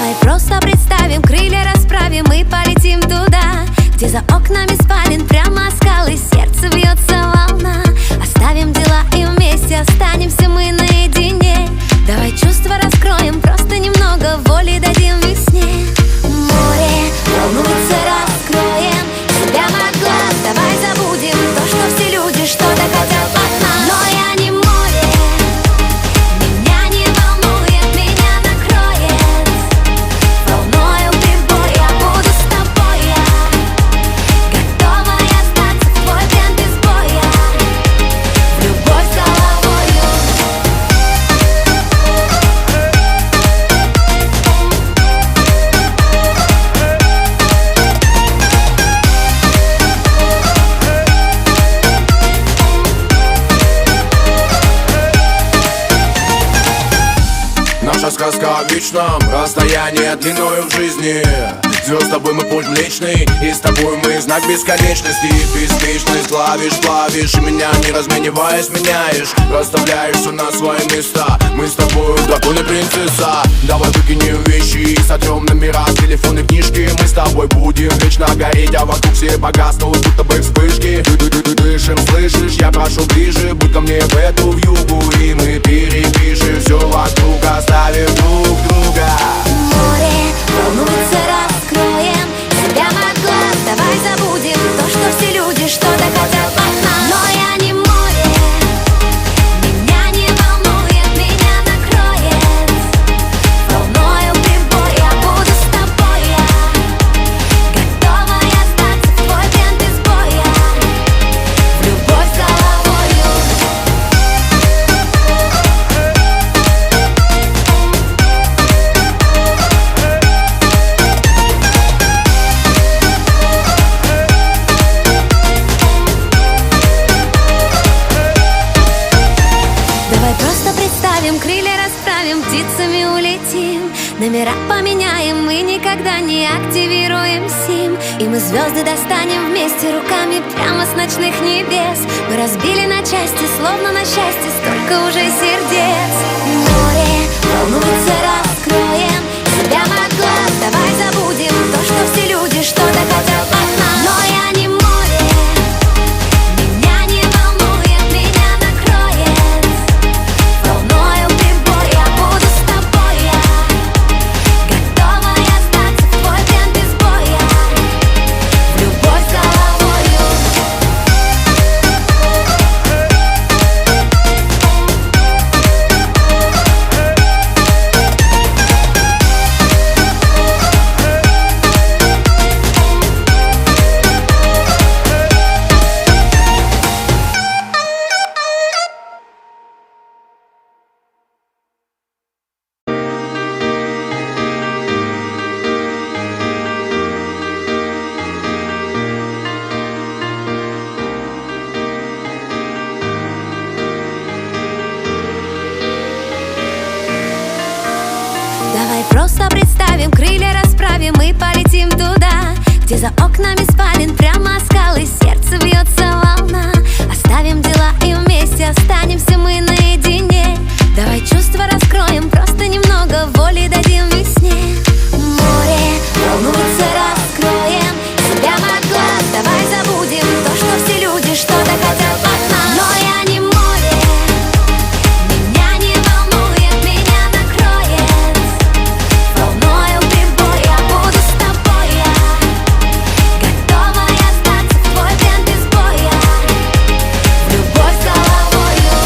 Давай просто представим, крылья расправим и полетим туда, где за окнами спален прямо скалы, сердце бьется волна. Оставим дела и вместе останемся мы наедине. Давай чувства раскроем, просто немного воли дадим весне. Море волнуется, раскроем себя от глаз. Давай забудем то, что все люди что-то хотят от нас. Но я не море, меня не волнует, меня накроет волною прибой. Я буду с тобой, я готова остаться в твой плен без боя, в любовь с головою. Наша сказка о вечном расстоянии длиною в жизни. Звезд с тобой мы путь млечный, и с тобой мы знак бесконечности. Беспечность плавишь, и меня не размениваясь меняешь. Расставляешь все на свои места. Мы с тобой дракон и принцесса. Давай выкинем вещи, сотрем номера с телефонной книжки. Мы с тобой будем вечно гореть, а вокруг все погаснут, будто бы вспышки. Дышим, слышишь, я прошу ближе, будь ко мне в эту вьюгу, и мы перепишем все вокруг, оставив друг друга. Море волнуется, раскроем себя от глаз. Давай забудем то, что все люди что-то хотят от нас. Но я не море, меня не волнует, меня накроет волною прибой. Я буду с тобой, я готова остаться в твой плен без боя, в любовь с головою. Давай просто представим, крылья расправим, птицами улетим. Номера поменяем, мы никогда не активируем сим. И мы звезды достанем вместе руками прямо с ночных небес. Мы разбили на части, словно на счастье, столько уже сердец. Море волнуется, раскроем себя от глаз. Давай забудем то, что все люди что-то хотят от нас. Но я не море, меня не волнует, меня накроет волною прибой. Я буду с тобой, я готова остаться в твой плен без боя, в любовь с головою. Давай просто представим, крылья расправим и полетим туда, где за окнами спален прямо скалы, сердце бьется волна. Оставим дела и вместе останемся мы наедине. Давай чувства раскроем, просто немного воли дадим весне. Море волнуется, раскроем себя от глаз. Давай забудем то, что все люди что-то хотят от нас. Но я не море, меня не волнует, меня накроет волною прибой. Я буду с тобой, я готова остаться в твой плен без боя, в любовь с головою.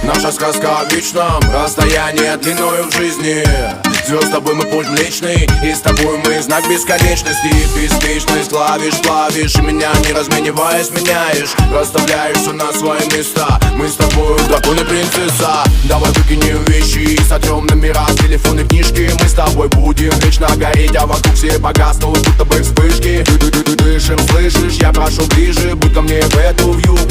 Наша сказка о вечном расстоянии длиною в жизни. Звезд с тобой мы путь млечный, и с тобой мы знак бесконечности. Беспечность плавишь, и меня не размениваясь меняешь. Расставляешь все на свои места. Мы с тобой дракон и принцесса. Давай выкинем вещи, сотрем номера с телефонной книжки. Мы с тобой будем вечно гореть, а вокруг все погаснут, будто бы вспышки. Дышим, слышишь, я прошу ближе, будь ко мне в эту вьюгу,